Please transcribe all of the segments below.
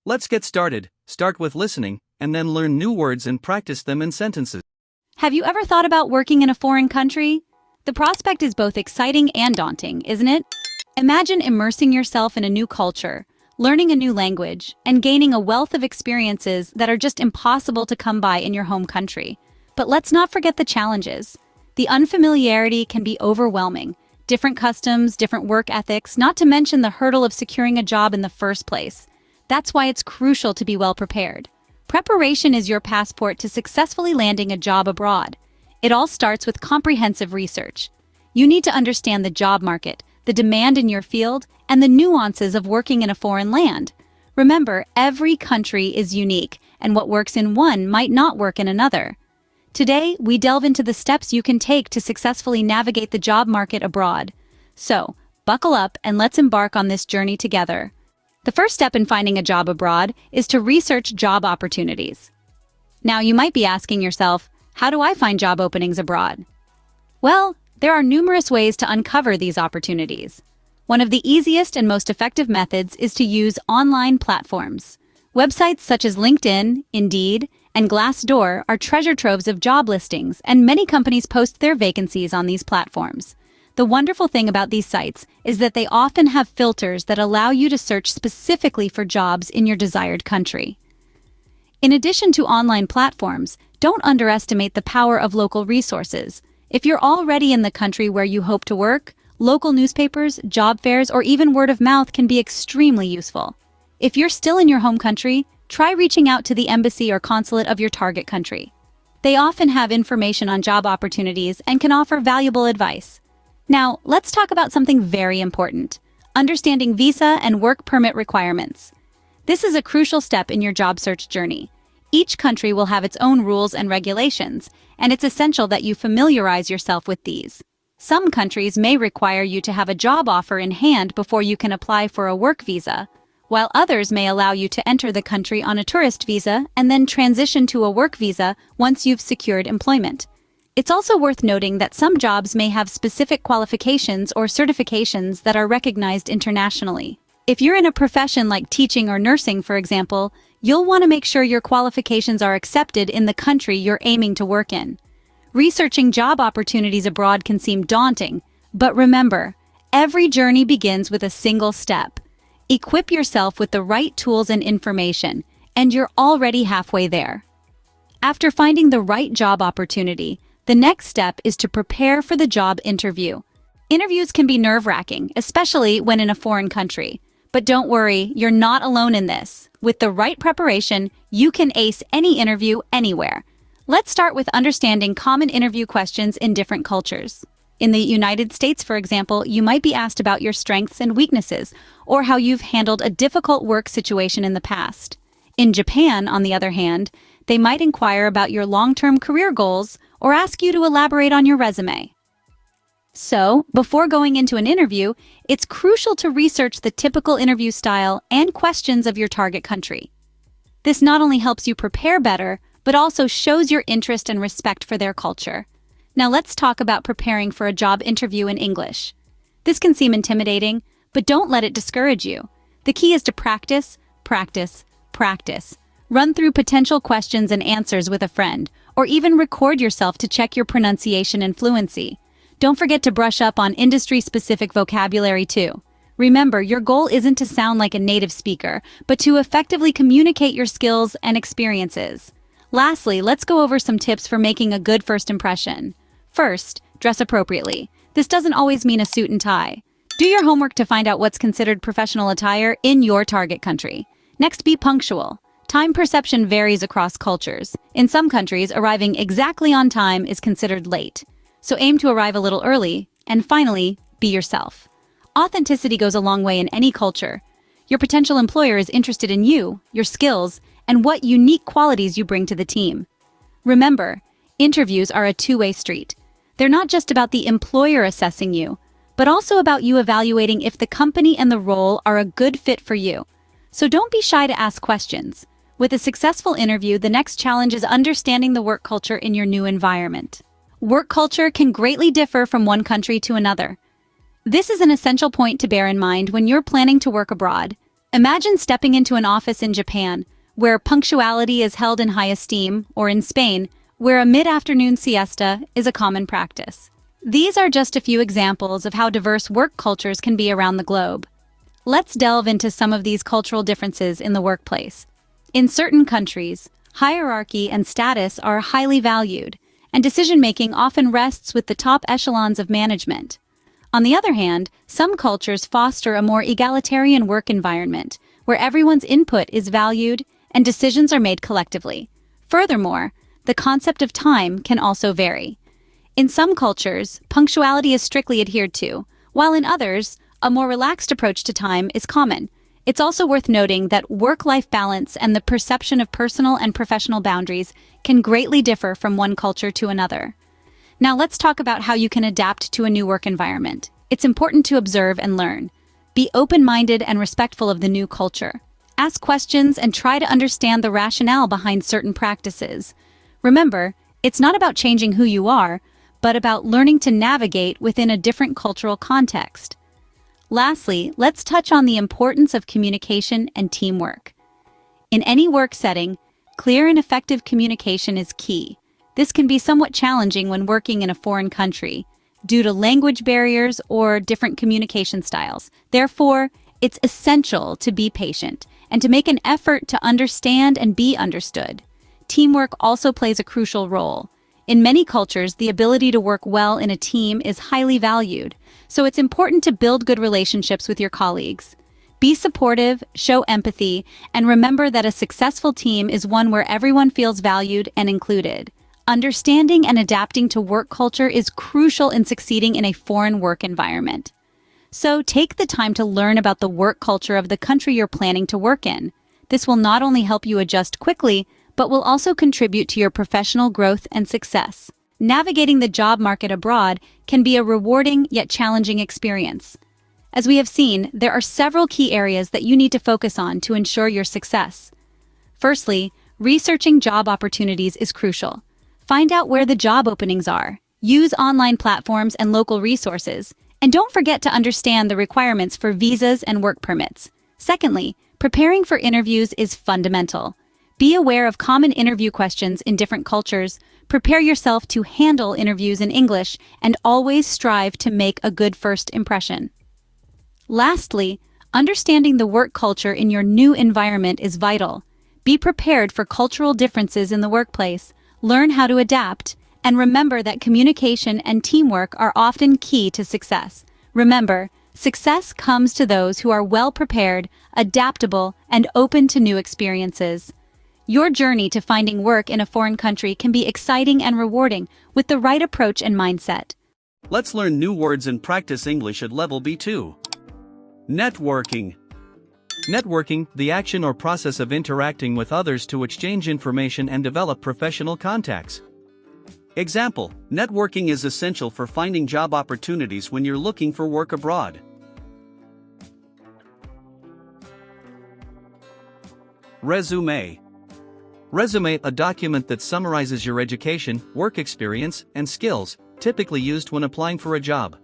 Let's get started. Start with listening, and then learn new words and practice them in sentences. Have you ever thought about working in a foreign country? The prospect is both exciting and daunting, isn't it? Imagine immersing yourself in a new culture, learning a new language, and gaining a wealth of experiences that are just impossible to come by in your home country. But let's not forget the challenges. The unfamiliarity can be overwhelming. Different customs, different work ethics, not to mention the hurdle of securing a job in the first place. That's why it's crucial to be well prepared. Preparation is your passport to successfully landing a job abroad. It all starts with comprehensive research. You need to understand the job market, the demand in your field, and the nuances of working in a foreign land. Remember, every country is unique, and what works in one might not work in another. Today, we delve into the steps you can take to successfully navigate the job market abroad. So, buckle up and let's embark on this journey together. The first step in finding a job abroad is to research job opportunities. Now, you might be asking yourself, how do I find job openings abroad? Well, there are numerous ways to uncover these opportunities. One of the easiest and most effective methods is to use online platforms. Websites such as LinkedIn, Indeed, and Glassdoor are treasure troves of job listings, and many companies post their vacancies on these platforms. The wonderful thing about these sites is that they often have filters that allow you to search specifically for jobs in your desired country. In addition to online platforms, don't underestimate the power of local resources. If you're already in the country where you hope to work, local newspapers, job fairs, or even word of mouth can be extremely useful. If you're still in your home country, try reaching out to the embassy or consulate of your target country. They often have information on job opportunities and can offer valuable advice. Now, let's talk about something very important: understanding visa and work permit requirements. This is a crucial step in your job search journey. Each country will have its own rules and regulations, and it's essential that you familiarize yourself with these. Some countries may require you to have a job offer in hand before you can apply for a work visa, while others may allow you to enter the country on a tourist visa and then transition to a work visa once you've secured employment. It's also worth noting that some jobs may have specific qualifications or certifications that are recognized internationally. If you're in a profession like teaching or nursing, for example, you'll want to make sure your qualifications are accepted in the country you're aiming to work in. Researching job opportunities abroad can seem daunting, but remember, every journey begins with a single step. Equip yourself with the right tools and information, and you're already halfway there. After finding the right job opportunity, the next step is to prepare for the job interview. Interviews can be nerve-wracking, especially when in a foreign country. But don't worry, you're not alone in this. With the right preparation, you can ace any interview anywhere. Let's start with understanding common interview questions in different cultures. In the United States, for example, you might be asked about your strengths and weaknesses, or how you've handled a difficult work situation in the past. In Japan, on the other hand, they might inquire about your long-term career goals or ask you to elaborate on your resume. So, before going into an interview, it's crucial to research the typical interview style and questions of your target country. This not only helps you prepare better, but also shows your interest and respect for their culture. Now let's talk about preparing for a job interview in English. This can seem intimidating, but don't let it discourage you. The key is to practice, practice, practice. Run through potential questions and answers with a friend, or even record yourself to check your pronunciation and fluency. Don't forget to brush up on industry-specific vocabulary too. Remember, your goal isn't to sound like a native speaker, but to effectively communicate your skills and experiences. Lastly, let's go over some tips for making a good first impression. First, dress appropriately. This doesn't always mean a suit and tie. Do your homework to find out what's considered professional attire in your target country. Next, be punctual. Time perception varies across cultures. In some countries, arriving exactly on time is considered late. So aim to arrive a little early. And finally, be yourself. Authenticity goes a long way in any culture. Your potential employer is interested in you, your skills, and what unique qualities you bring to the team. Remember, interviews are a two-way street. They're not just about the employer assessing you, but also about you evaluating if the company and the role are a good fit for you. So don't be shy to ask questions. With a successful interview, the next challenge is understanding the work culture in your new environment. Work culture can greatly differ from one country to another. This is an essential point to bear in mind when you're planning to work abroad. Imagine stepping into an office in Japan, where punctuality is held in high esteem, or in Spain, where a mid-afternoon siesta is a common practice. These are just a few examples of how diverse work cultures can be around the globe. Let's delve into some of these cultural differences in the workplace. In certain countries, hierarchy and status are highly valued, and decision-making often rests with the top echelons of management. On the other hand, some cultures foster a more egalitarian work environment, where everyone's input is valued and decisions are made collectively. Furthermore, the concept of time can also vary. In some cultures, punctuality is strictly adhered to, while in others, a more relaxed approach to time is common. It's also worth noting that work-life balance and the perception of personal and professional boundaries can greatly differ from one culture to another. Now let's talk about how you can adapt to a new work environment. It's important to observe and learn. Be open-minded and respectful of the new culture. Ask questions and try to understand the rationale behind certain practices. Remember, it's not about changing who you are, but about learning to navigate within a different cultural context. Lastly, let's touch on the importance of communication and teamwork. In any work setting, clear and effective communication is key. This can be somewhat challenging when working in a foreign country, due to language barriers or different communication styles. Therefore, it's essential to be patient and to make an effort to understand and be understood. Teamwork also plays a crucial role. In many cultures, the ability to work well in a team is highly valued, so it's important to build good relationships with your colleagues. Be supportive, show empathy, and remember that a successful team is one where everyone feels valued and included. Understanding and adapting to work culture is crucial in succeeding in a foreign work environment. So take the time to learn about the work culture of the country you're planning to work in. This will not only help you adjust quickly, but will also contribute to your professional growth and success. Navigating the job market abroad can be a rewarding yet challenging experience. As we have seen, there are several key areas that you need to focus on to ensure your success. Firstly, researching job opportunities is crucial. Find out where the job openings are. Use online platforms and local resources. And don't forget to understand the requirements for visas and work permits. Secondly, preparing for interviews is fundamental. Be aware of common interview questions in different cultures. Prepare yourself to handle interviews in English and always strive to make a good first impression. Lastly, understanding the work culture in your new environment is vital. Be prepared for cultural differences in the workplace. Learn how to adapt, and remember that communication and teamwork are often key to success. Remember, success comes to those who are well prepared, adaptable, and open to new experiences. Your journey to finding work in a foreign country can be exciting and rewarding with the right approach and mindset. Let's learn new words and practice English at level B2. Networking. Networking, the action or process of interacting with others to exchange information and develop professional contacts. Example, networking is essential for finding job opportunities when you're looking for work abroad. Resume. Resume, a document that summarizes your education, work experience, and skills, typically used when applying for a job.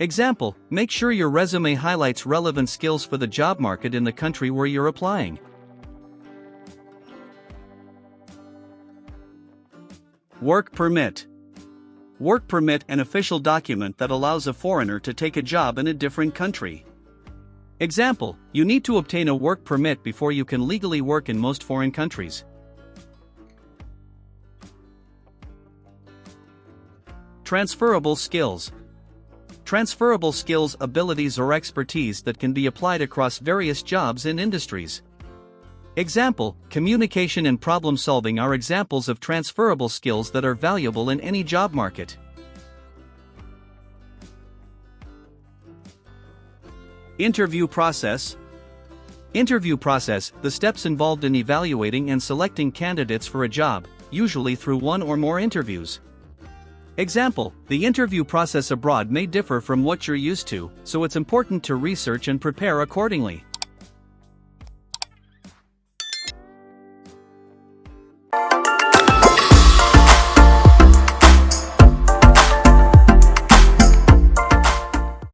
Example, make sure your resume highlights relevant skills for the job market in the country where you're applying. Work permit. Work permit, an official document that allows a foreigner to take a job in a different country. Example, you need to obtain a work permit before you can legally work in most foreign countries. Transferable skills. Transferable skills, abilities or expertise that can be applied across various jobs and industries. Example, communication and problem solving are examples of transferable skills that are valuable in any job market. Interview process. Interview process, the steps involved in evaluating and selecting candidates for a job, usually through one or more interviews. Example, the interview process abroad may differ from what you're used to, so it's important to research and prepare accordingly.